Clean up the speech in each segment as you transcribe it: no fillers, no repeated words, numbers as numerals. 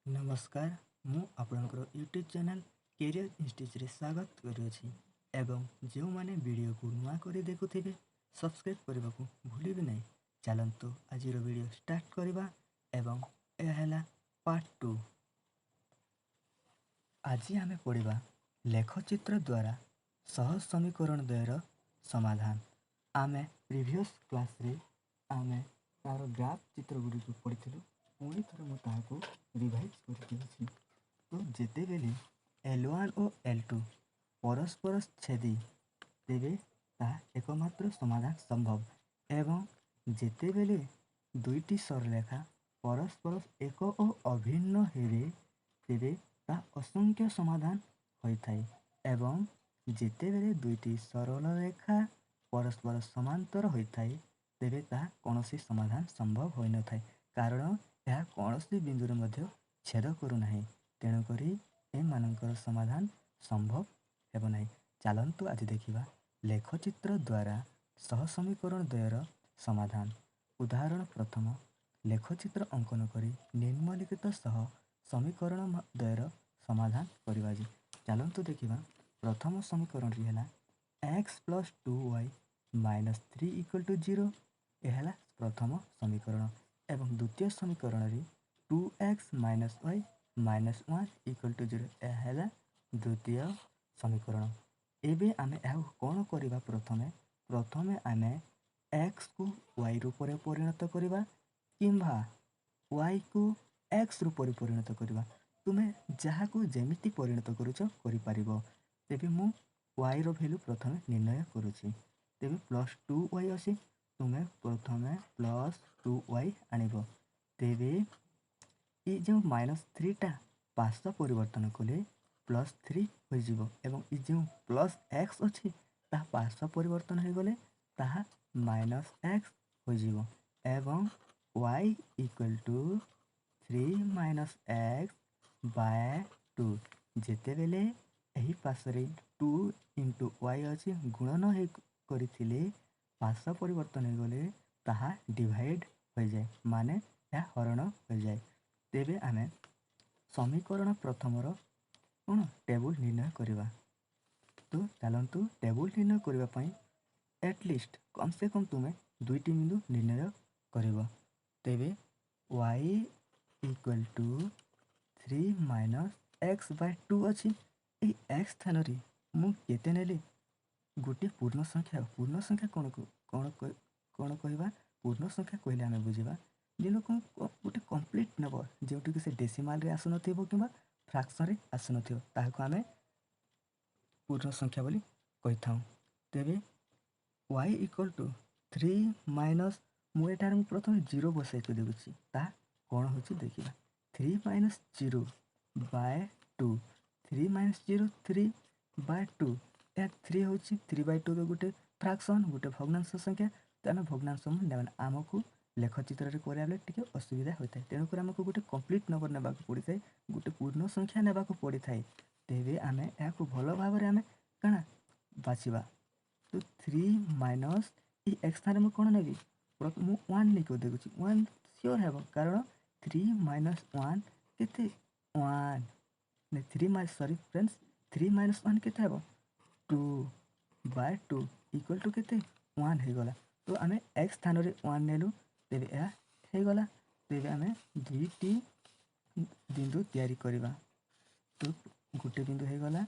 नमस्कार मु आपणकर यूट्यूब चैनल कैरियर इंस्टीट्यूट स्वागत करुँची एवं जो माने वीडियो को नुआ कर देखुथिबे सब्सक्राइब करने को भूलिबे नहीं। चलंतु आज वीडियो स्टार्ट करवा एवं यह है पार्ट 2। आज आमे पढ़िबा लेखचित्र द्वारा सह समीकरण द्वयर समाधान। आमे प्रीवियस क्लास रे आमे तार ग्राफ चित्र गुडी को पढ़िथिलु। पुणी थर मु ताहाको रिवाइज करछि। तो जेते बेले L1 और L2 परस्पर छेदी तेबे ताहा एकमात्र समाधान संभव एवं जेते बेले दुईटी सरलेखा परस्पर एक और अभिन्न हेबे तेबे ता असंख्य समाधान होइथाय एवं जेते बेले दुईटी सरल रेखा परस्पर समांतर होइथाय तेबे ता कोनोसी समाधान संभव होई न थाय कारण यह कौनसी बिंदु मध्य छेद करू नाही। तेणु करी ए मानकर समाधान संभव हेब नाही। चलंतु आज देखिबा लेखचित्र द्वारा सह समीकरण द्वयर समाधान। उदाहरण प्रथम लेखचित्र अंकन करी निम्नलिखित सह समीकरण द्वयर समाधान करबा। चलंतु देखिबा प्रथम समीकरण री हैला x + 2y - 3 = 0। यह है प्रथम समीकरण एवं द्वितीय समीकरण री 2x - y - 1 = 0। यह है द्वितीय समीकरण। एबे आमे कौन करिबा प्रथमे आमे x को y रूप रे परिणत करिबा किंबा y को x रूप रे परिणत करिबा। तुमे जहा को जेमिति परिणत करूछ करि पारिबो। तेबे मु y रो वैल्यू प्रथमे निर्णय करूछि। तेबे +2y अछि तुमे प्रथमे +2y आनिबो। तेबे ये जो -3 टा पार्श्व परिवर्तन कले +3 हो जिवो एवं ये जो +x अछि ता पार्श्व परिवर्तन हो गले ताहा -x हो जिवो एवं y = 3 - x/2। जेते बेले एही पार्श्व 2 × y अछि गुणन हे करिथिले पार्श्व परिवर्तन हो गले ताहा डिवाइड हो जाए माने या हरण हो जाए। तेबे आमे समीकरण प्रथमर कोन टेबल निर्णय करबा। तो चलंतु टेबल निर्णय करबा पई एटलिस्ट कम से कम तुमे दुईटी बिंदु निर्णय करबो। तेबे y = 3 - x/2 अछि। ए x स्थान रे मु केते नेली गोटे पूर्ण संख्या कोन कहबा। पूर्ण संख्या कहले आमे बुझिबा जे लोक गोटे कंप्लीट नंबर जेउटी कि से डेसिमल रे आसु नथिबो किबा फ्रैक्शन रे आसु नथिबो ताहाको आमे पूर्ण संख्या बोली कहिथाउ। तेबे y = 3 - मु एटार मु प्रथम 0 बसाइ के देखुछि ता कोन होछि देखिबा। 3 - 0/2 3 - 0 3/2 ए 3 होछि 3/2 तो गोटे फ्रैक्शन गोटे भग्नांश संख्या। तो आमे भग्नांश नेबा आमको लेखचित्र रे करबा टिके असुविधा होइथाय। तेणु कर आमको गोटे कंप्लीट नंबर नेबा को पड़िथाय गोटे पूर्ण संख्या नेबा को पड़िथाय। तेबे आमे याको भलो भाव रे आमे काना बाछिबा। तो 3 - ई x स्थान में कोन नेबी मु 1 लिखो देखुछि 1 श्योर हेबो कारण 3 - 1 केते 1 ने 3 सॉरी फ्रेंड्स 3 - 1 केते हेबो 2/2 = केते 1 हे गला। तो आमे x स्थान रे 1 नेलु तेबे या हे गला। तेबे आमे दुईटी बिंदु तैयारी करबा। तो गोटे बिंदु हे गला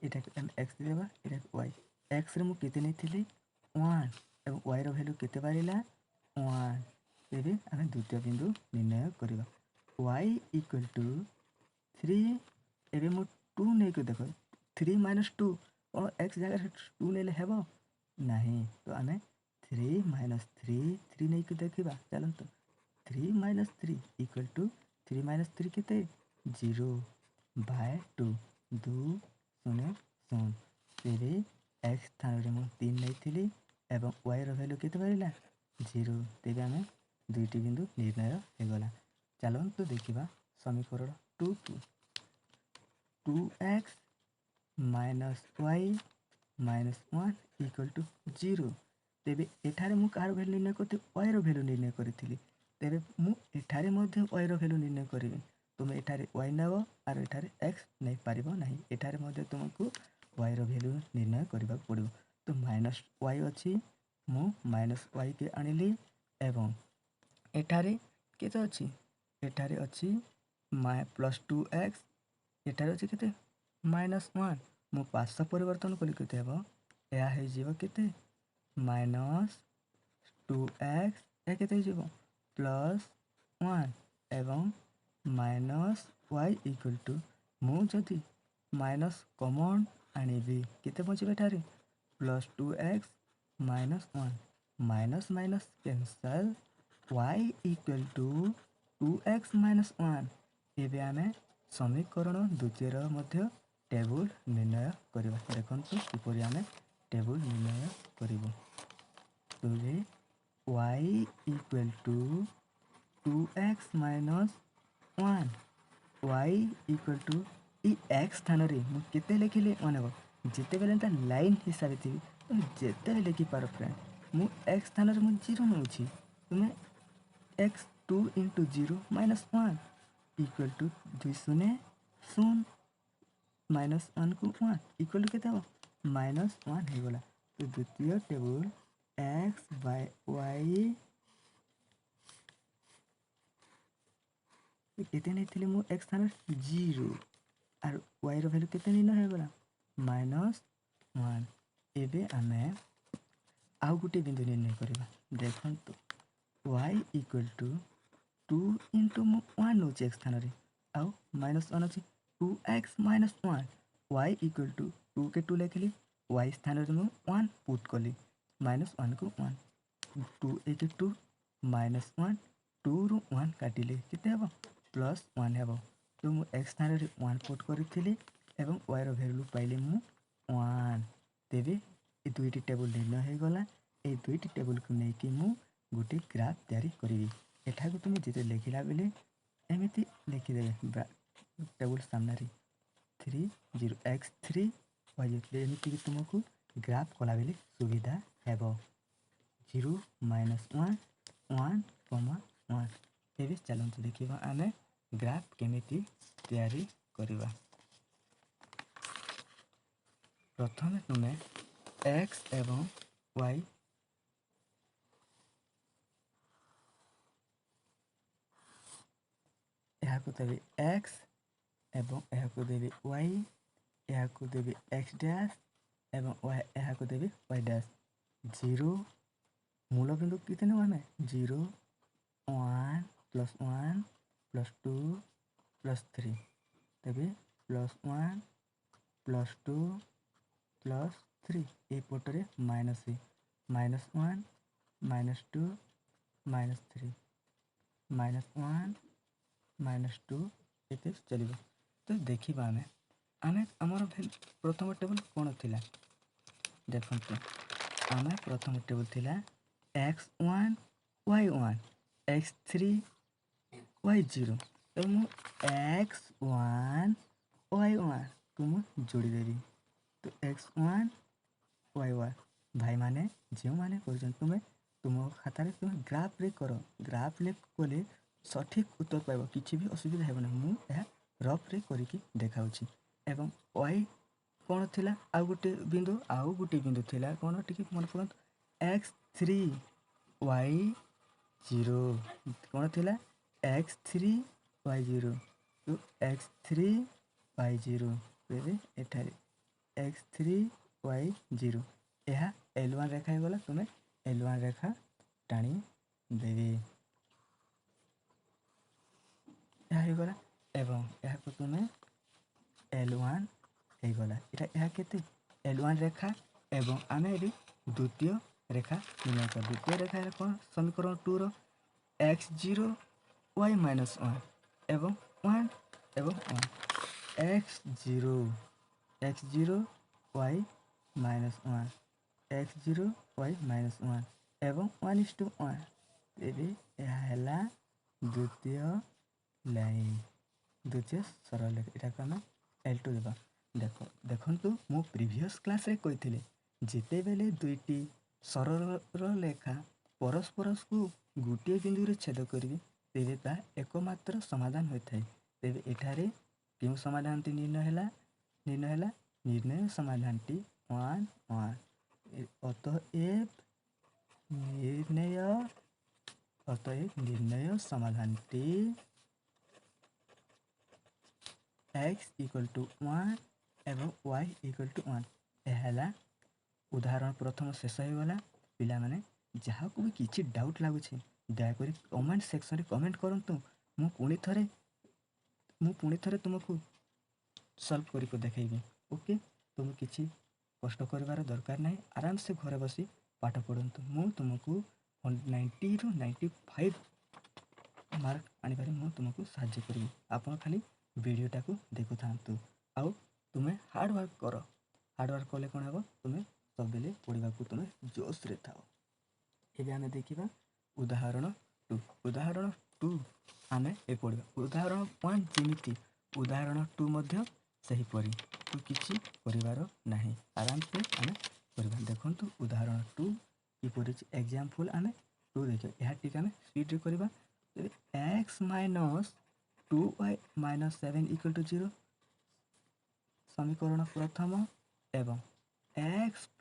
एटा x देबा एटा y। x रे मु केते नेथिली 1 एवं y रो वैल्यू केते बारिला 1। तेबे आमे द्वितीय बिंदु निर्णय करबा y = 3। एबे मु 2 नै के देखो 3 - 2 और x जगह 2 नेले हेबो नाही। तो आमे 3 - 3 नै के देखिबा। चलंतु 3 - 3 = 3 - 3 केते 0/2 2 0 0। तेबे x स्थान रे मु 3 नैथिली एवं y रो वैल्यू केते बारिला 0। तेबे आमे दुईटी बिंदु निर्णय हे गला। चलंतु देखिबा समीकरण 2 2x - y - 1 = 0। तेबे एठारे मु कार वैल्यू निर्णय करते y रो वैल्यू निर्णय करथिली। तेबे मु एठारे मध्ये y रो वैल्यू निर्णय करिबे। तुम एठारे y नेब और एठारे x नहीं पारिबो नहीं एठारे मध्य तुमको y रो वैल्यू निर्णय करबा पड़िबो तो माइनस y अछि मु माइनस y के आनिली एवं एठारे केते अछि एठारे अछि प्लस 2x एठारे अछि केते -1 मु 500 परिवर्तन कली केते हेबो या हे जीवो केते -2x ए केते जीवो +1 एवं -y इक्वल टू मु जदि माइनस कॉमन आनिबी केते बचिबे एठारे +2x -1 minus minus cancel y equal to 2x -1 एबे आमे समीकरण द्वितीय मध्य टेबुल निर्णय करिबा देखंतु किपरि आमे टेबुल निर्णय करिबो तबे y equal to 2x -1 y equal to ई x स्थान रे मु केते लिखिले मानेबो जेते बेले ता लाइन हिसाब थी तुम जेते लिखि पारो फ्रेंड मु x स्थान रे मु 0 नउछि तुमे x 2 into 0 -1 इक्वल टू 2 शून्य शून्य -1 को 1 इक्वल टू केते हो -1 हे गला तो द्वितीय टेबल x by y केते नै थिले मु x स्थान 0 और y रो वैल्यू केते नै हे गला -1 एबे आमे आउ गुटे बिंदु निर्णय करबा देखंतु y इक्वल टू 2 into 1 नो x स्थान रे आउ -1 अछि 2x -1 y इक्वल टू 2 के 2 लिखली y स्थान रे मु 1 पुट कली -1 को 1 2 एक 2 -1 2 रु 1 काटिले केते हेबो +1 हेबो तो मु x स्थान रे 1 पुट करिथिली एवं y रो वैल्यू पाइले मु 1 तेबे ए दुईटी टेबल निर्णय हे गला ए दुईटी टेबल को नै कि मु गुटे ग्राफ तैयारी करिवि एठा को तुम जेते लिखिला बेले एमिति लिखि देबे टेबल सामने रे 3 0 x 3 y जेते एमिति तुमको ग्राफ कला बेले सुविधा हेबो 0 -1 1 1 एबे चलंतु देखिबा आमे ग्राफ केमिति तैयारी करिबा प्रथमे तुमे x एवं y यहाँ को देबे x एवं यहाँ को देबे y यहाँ को देबे x डैश एवं y यहाँ को देबे y डैश 0 मूल बिंदु कितने माने 0 1 +1 +2 +3 तबे +1 +2 +3 ए पटरे माइनस -1 -2 -3 -1 -2 एते चलिबो तो देखिबा आमे हमर प्रथम टेबल कोन थिला देखंतु आमे प्रथम टेबल थिला x1 y1 x3 y0 तो मु x1 y1 को मु जोड़ी देबी तो x1 y1 भाई माने जे माने करजन तुम खाता रे तुम ग्राफ रे करो ग्राफ ले कोले सठिक उत्तर पाइबो किछि भी असुविधा हेबो ना मु ए रफ रे करिकि देखाउछि एवं y कोन थिला आ गुटे बिंदु थिला कोन टिके मन पड़त x3 y0 कोन थिला x3 y0 तो x3 y0 तेबे एठारे x3 y0 यह L1 रेखा हे गला तुमे L1 रेखा टाणी देबे यह हे गला एवं यह को तुमे L1 हे गला एटा यह केते L1 रेखा एवं आमे भी द्वितीय रेखा निर्णय कर द्वितीय रेखा है कोन समीकरण 2 रो x0 y -1 एवं 1 एवं 1 x0 y -1 x0 y -1 एवं 1:1 तेबे यह हैला द्वितीय लाइन द्वितीय सरल रेखा एटा हम L2 देबा देखंतु मु प्रीवियस क्लास रे कहिथिले जेते बेले दुईटी सरल रेखा परस्पर को गुटे बिंदु रे छेद करिवे तेबे ता एकमात्र समाधान होइथाय ତେବେ ଏଠାରେ କେଉଁ ସମାଧାନଟି ନିର୍ଣ୍ଣୟ ସମାଧାନଟି 1 1। ଅତଏବ ନିର୍ଣ୍ଣୟ ସମାଧାନଟି x = 1 ଏବଂ y = 1। ଏହା ହେଲା ଉଦାହରଣ ପ୍ରଥମ ଶେଷ ହୋଇଗଲା। ପିଲାମାନେ ଯାହାକୁ ବି କିଛି ଡାଉଟ୍ ଲାଗୁଛି ଦୟାକରି କମେଣ୍ଟ ସେକ୍ସନରେ କମେଣ୍ଟ କରନ୍ତୁ। ମୁଁ ପୁଣି ଥରେ ତୁମକୁ ସଲ୍ଭ କରିକି ଦେଖେଇବି। ଓକେ, ତୁମେ କିଛି କଷ୍ଟ କରିବାର ଦରକାର ନାହିଁ। ଆରାମସେ ଘରେ ବସି ପାଠ ପଢ଼ନ୍ତୁ। ମୁଁ ତୁମକୁ 90ରୁ 95 ମାର୍କ ଆଣିବାରେ ମୁଁ ତୁମକୁ ସାହାଯ୍ୟ କରିବି। ଆପଣ ଖାଲି ଭିଡ଼ିଓଟାକୁ ଦେଖୁଥାନ୍ତୁ ଆଉ ତୁମେ ହାର୍ଡ଼ୱାର୍କ କର। ହାର୍ଡ଼ୱାର୍କ କଲେ କ'ଣ ହେବ, ତୁମେ ସବୁବେଳେ ପଢ଼ିବାକୁ ତୁମେ ଜୋସ୍ରେ ଥାଅ। ଏବେ ଆମେ ଦେଖିବା ଉଦାହରଣ 2 ଆମେ ପଢ଼ିବା। ଉଦାହରଣ 1 ଯେମିତି ଉଦାହରଣ 2 ମଧ୍ୟ ସେହିପରି। ତ କିଛି କରିବାର ନାହିଁ, ଆରାମସେ ଆମେ କରିବା। ଦେଖନ୍ତୁ ଉଦାହରଣ 2 କିପରି ଏକ୍ଜାମ୍ପଲ୍ ଆମେ 2 ଦେଖିବା। ଏହା ଟିକେ ଆମେ ସ୍ପିଡ଼ରେ କରିବା। ତେବେ x - 2y - 7 = 0 ସମୀକରଣ ପ୍ରଥମ ଏବଂ x +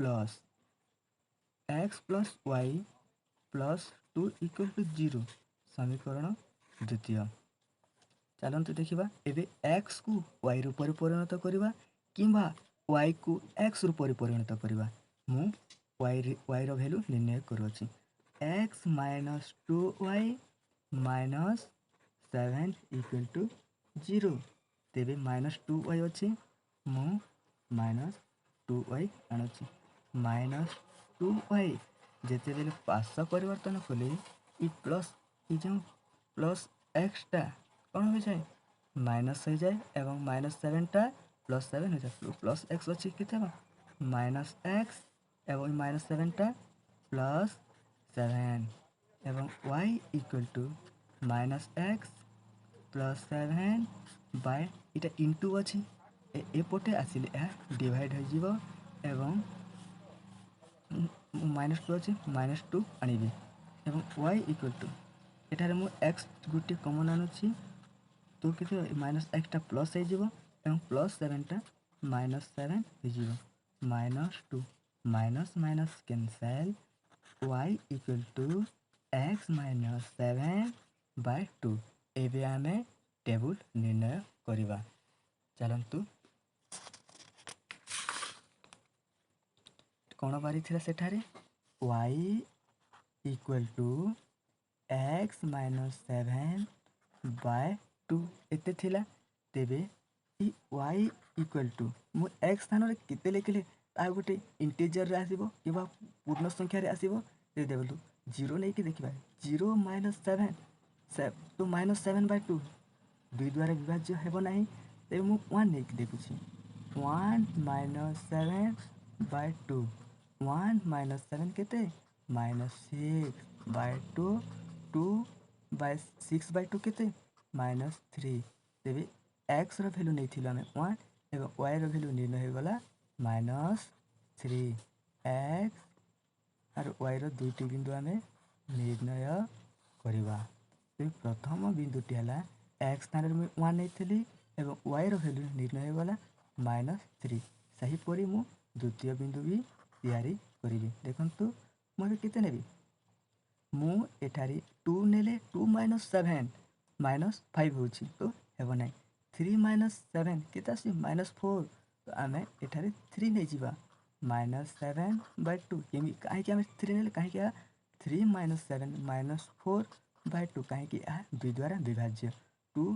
y + 2 = 0 ସମୀକରଣ ଦ୍ୱିତୀୟ। ଚାଲନ୍ତୁ ଦେଖିବା। ଏବେ xକୁ y ରୂପରେ ପରିଣତ କରିବା କିମ୍ବା yକୁ x ରୂପରେ ପରିଣତ କରିବା। ମୁଁ yର ଭ୍ୟାଲୁ ନିର୍ଣ୍ଣୟ କରୁଅଛି। x - 2y - 7 = 0। ତେବେ -2y ଅଛି, ମୁଁ -2y ଆଣୁଛି। -2y ଯେତେବେଳେ ପାର୍ଶ୍ୱ ପରିବର୍ତ୍ତନ କଲେ ଏ ଯେଉଁ ପ୍ଲସ୍ ଏକ୍ସଟା କ'ଣ ହୋଇଯାଏ, ମାଇନସ୍ ହୋଇଯାଏ ଏବଂ -7ଟା +7 ହୋଇଯାଏ। ପ୍ଲସ୍ ଏକ୍ସ ଅଛି କେତେ ହେବ, -x ଏବଂ -7ଟା +7 ଏବଂ y = -x + 7 ବାଇ ଏଇଟା ଇଣ୍ଟୁ ଅଛି, ଏପଟେ ଆସିଲେ ଏହା ଡିଭାଇଡ଼ ହୋଇଯିବ ଏବଂ -2 ଅଛି, -2 ଆଣିବି ଏବଂ y = ଏଠାରେ ମୁଁ x ଗୋଟିଏ କମନ୍ ଆଣୁଛି। ତ କେତେ -xଟା ପ୍ଲସ୍ ହେଇଯିବ ଏବଂ +7ଟା -7 ହେଇଯିବ। -2 ମାଇନସ୍ କ୍ୟାନସେଲ୍, y = x - 7/2। ଏବେ ଆମେ ଟେବୁଲ ନିର୍ଣ୍ଣୟ କରିବା। ଚାଲନ୍ତୁ କ'ଣ ବାହାରିଥିଲା ସେଠାରେ, y = x - 7/2 ଏତେ ଥିଲା। ତେବେ ଏ y = ମୁଁ x ସ୍ଥାନରେ କେତେ ଲେଖିଲେ ତାହା ଗୋଟେ ଇଣ୍ଟିଜରରେ ଆସିବ କିମ୍ବା ପୂର୍ଣ୍ଣ ସଂଖ୍ୟାରେ ଆସିବ। ଦେଖନ୍ତୁ 0 ନେଇକି ଦେଖିବା। 0 - 7 ତ -7/2 2 ଦ୍ୱାରା ବିଭାଜ୍ୟ ହେବ ନାହିଁ। ତେବେ ମୁଁ 1 ନେଇକି ଦେଖୁଛି। 1 - 7/2 1 - 7 କେତେ, -6/2 2/6/2 କେତେ, -3। ତେବେ xର ଭ୍ୟାଲୁ ନେଇଥିଲୁ ଆମେ 1 ଏବଂ yର ଭ୍ୟାଲୁ ନିର୍ଣ୍ଣୟ ହୋଇଗଲା -3। x ଆଉ yର ଦୁଇଟି ବିନ୍ଦୁ ଆମେ ନିର୍ଣ୍ଣୟ କରିବା। ତେବେ ପ୍ରଥମ ବିନ୍ଦୁଟି ହେଲା x ସ୍ଥାନରେ ମୁଁ 1 ନେଇଥିଲି ଏବଂ yର ଭ୍ୟାଲୁ ନିର୍ଣ୍ଣୟ ହୋଇଗଲା -3। ସେହିପରି ମୁଁ ଦ୍ୱିତୀୟ ବିନ୍ଦୁ ବି ତିଆରି କରିବି। ଦେଖନ୍ତୁ ମୁଁ ଏବେ କେତେ ନେବି, ମୁଁ ଏଠାରେ 2 ନେଲେ 2 - 7 -5 ହେଉଛି, ତ ହେବ ନାହିଁ। 3 - 7 କେତେ ଆସିବ, -4। ତ ଆମେ ଏଠାରେ 3 ନେଇଯିବା। -7/2 କାହିଁକି ଆମେ 3 ନେଲେ, କାହିଁକି ଏହା 3 - 7 -4/2 କାହିଁକି ଏହା 2 ଦ୍ୱାରା ବିଭାଜ୍ୟ। 2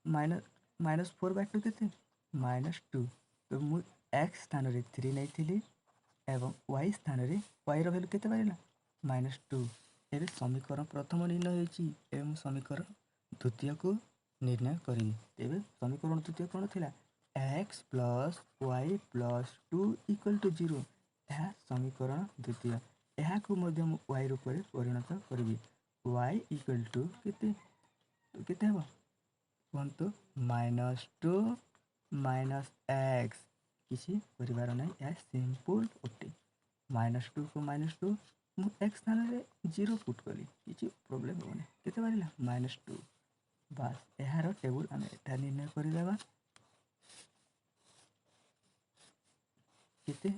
-4/2 କେତେ, -2। ତ ମୁଁ x ସ୍ଥାନରେ 3 ନେଇଥିଲି ଏବଂ y ସ୍ଥାନରେ yର ଭ୍ୟାଲୁ କେତେ ବାହାରିଲା, -2। ଏବେ ସମୀକରଣ ପ୍ରଥମ ନିର୍ଣ୍ଣୟ ହୋଇଛି। ଏବେ ମୁଁ ସମୀକରଣ ଦ୍ୱିତୀୟକୁ ନିର୍ଣ୍ଣୟ କରିବି। ତେବେ ସମୀକରଣ ଦ୍ୱିତୀୟ କ'ଣ ଥିଲା, x + y + 2 = 0। ଏହା ସମୀକରଣ ଦ୍ୱିତୀୟ। ଏହାକୁ ମଧ୍ୟ ମୁଁ y ରୂପରେ ପରିଣତ କରିବି। y = କେତେ ହେବ କୁହନ୍ତୁ, -2 - x। କିଛି କରିବାର ନାହିଁ, ଏହା ସିମ୍ପଲ୍ ଅଟେ। -2 କୁ -2 ମୁଁ x ସ୍ଥାନରେ 0 ପୁଟ୍ କଲି, କିଛି ପ୍ରୋବ୍ଲେମ୍ ହେବନି। କେତେ ବାହାରିଲା, -2। ବାସ୍ ଏହାର ଟେବୁଲ ଆମେ ଏଟା ନିର୍ଣ୍ଣୟ କରିଦେବା। କେତେ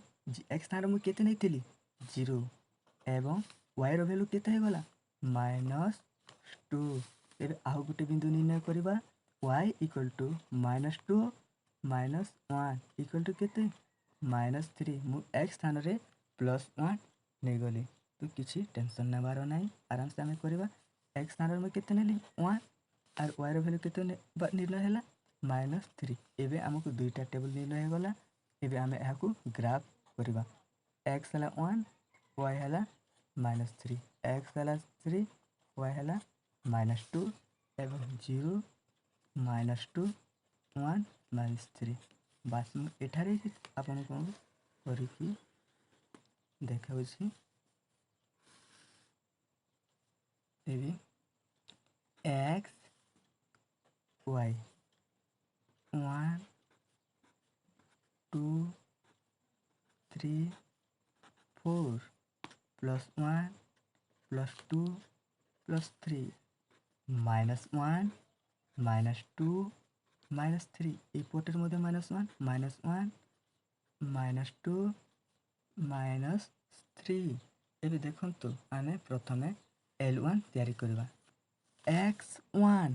x ସ୍ଥାନରେ ମୁଁ କେତେ ନେଇଥିଲି 0 ଏବଂ y ର ଭ୍ୟାଲୁ କେତେ ହେଇଗଲା -2। ଏବେ ଆଉ ଗୋଟେ ବିନ୍ଦୁ ନିର୍ଣ୍ଣୟ କରିବା y equal to -2 -1 equal to କେତେ -3। ମୁଁ x ସ୍ଥାନରେ +1 ନେଇଗଲି ତ କିଛି ଟେନସନ୍ ନେବାର ନାହିଁ, ଆରାମସେ ଆମେ କରିବା। x ସ୍ଥାନରେ ମୁଁ କେତେ ନେଲି 1 আর y ର ଭ୍ୟାଲୁ କେତେ ନିର୍ଣ୍ଣୟ ହେଲା -3। ଏବେ ଆମକୁ ଦୁଇଟା ଟେବୁଲ ନିର୍ଣ୍ଣୟ ହେଇଗଲା। ଏବେ ଆମେ ଏହାକୁ ଗ୍ରାଫ୍ କରିବା। x ହେଲା 1 y ହେଲା -3, x ହେଲା 3 y ହେଲା -2 ଏବଂ 0 -2 1 -3। ବାସ୍ ମୁଁ ଏଠାରେ ଆପଣଙ୍କୁ କରିକି ଦେଖାଉଛି। ଏବେ x y 1 2 3 4 +1 +2 +3 -1 -2 -3 ଏପଟରେ ମଧ୍ୟ -1 -1 -2 -3। ଏବେ ଦେଖନ୍ତୁ ଆମେ ପ୍ରଥମେ L1 ତିଆରି କରିବା। x1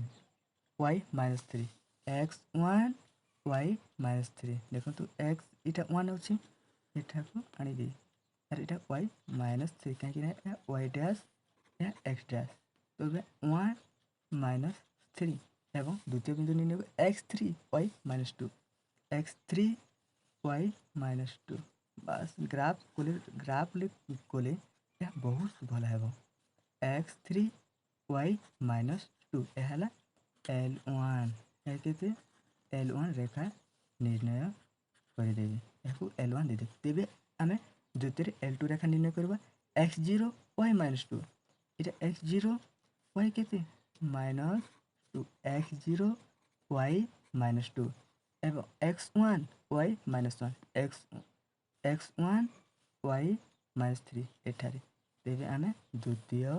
y -3 x1 y -3 ଦେଖନ୍ତୁ x ଏଇଟା 1 ଅଛି, ଏଠାକୁ ଆଣିବି ଆର୍ ଏଇଟା y -3 କାହିଁକି ନା ଏହା y ଡ୍ୟାସ୍ ଏହା x ଡ୍ୟାସ୍। ତ ଏବେ 1 -3 ଏବଂ ଦ୍ୱିତୀୟ ବିନ୍ଦୁ ନେବ x3 y -2 x3 y -2। ବାସ୍ ଗ୍ରାଫ୍ କଲେ ଏହା ବହୁତ ଭଲ ହେବ। x3 y -2 ଏହା ହେଲା L1। ଏହା କେତେ L1 ରେଖା ନିର୍ଣ୍ଣୟ କରିଦେବି, ଏହାକୁ L1 ଦେଇଦେବି। ତେବେ ଆମେ ଦ୍ୱିତୀୟରେ L2 ରେଖା ନିର୍ଣ୍ଣୟ କରିବା। x0 y -2 ଏଇଟା x0 y କେତେ -2 x0 y -2 ଏବଂ x1 y -1 x1 y -3 ଏଠାରେ। ତେବେ ଆମେ ଦ୍ୱିତୀୟ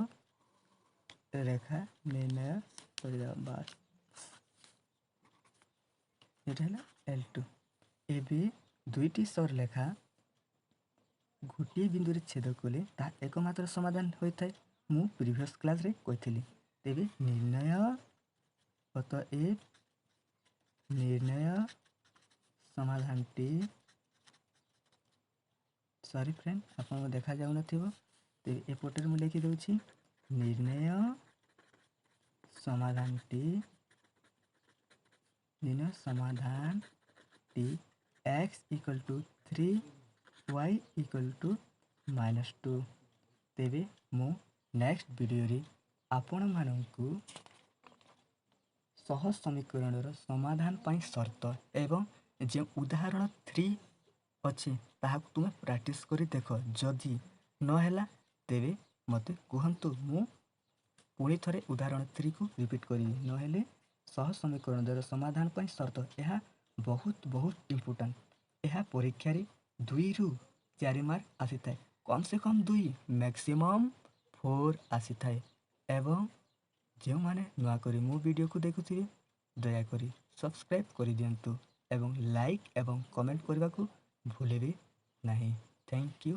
ରେଖା ନିର୍ଣ୍ଣୟ କରିଦେବା। ବାସ୍ ଏଇଟା ହେଲା L2। ଏବେ ଦୁଇଟି ସରଳରେଖା ଗୋଟିଏ ବିନ୍ଦୁରେ ଛେଦ କଲେ ତାହା ଏକମାତ୍ର ସମାଧାନ ହୋଇଥାଏ, ମୁଁ ପ୍ରିଭିୟସ୍ କ୍ଲାସ୍ରେ କହିଥିଲି। ତେବେ ନିର୍ଣ୍ଣୟ ସମାଧାନଟି ସରି ଫ୍ରେଣ୍ଡ ଆପଣଙ୍କୁ ଦେଖାଯାଉନଥିବ, ତେବେ ଏପଟରେ ମୁଁ ଲେଖିଦେଉଛି ନିର୍ଣ୍ଣୟ ସମାଧାନଟି x = 3 y = -2। ତେବେ ମୁଁ ନେକ୍ସଟ ଭିଡ଼ିଓରେ ଆପଣମାନଙ୍କୁ ସହ ସମୀକରଣର ସମାଧାନ ପାଇଁ ସର୍ତ୍ତ ଏବଂ ଯେଉଁ ଉଦାହରଣ 3 ଅଛି ତାହାକୁ ତୁମେ ପ୍ରାକ୍ଟିସ୍ କରି ଦେଖ। ଯଦି ନହେଲା ତେବେ ମୋତେ କୁହନ୍ତୁ, ମୁଁ ପୁଣି ଥରେ ଉଦାହରଣ 3କୁ ରିପିଟ୍ କରିବି। ନହେଲେ ସହ ସମୀକରଣର ସମାଧାନ ପାଇଁ ସର୍ତ୍ତ ଏହା ବହୁତ ଇମ୍ପୋର୍ଟାଣ୍ଟ। ଏହା ପରୀକ୍ଷାରେ 2ରୁ 4 ମାର୍କ ଆସିଥାଏ, କମ୍ ସେ କମ୍ 2 ମ୍ୟାକ୍ସିମମ୍ 4 ଆସିଥାଏ। ଏବଂ ଯେଉଁମାନେ ନୂଆ କରି ମୋ ଭିଡ଼ିଓକୁ ଦେଖୁଥିବେ ଦୟାକରି ସବସ୍କ୍ରାଇବ୍ କରିଦିଅନ୍ତୁ ଏବଂ ଲାଇକ୍ ଏବଂ କମେଣ୍ଟ କରିବାକୁ ଭୁଲିବେ ନାହିଁ। Thank you.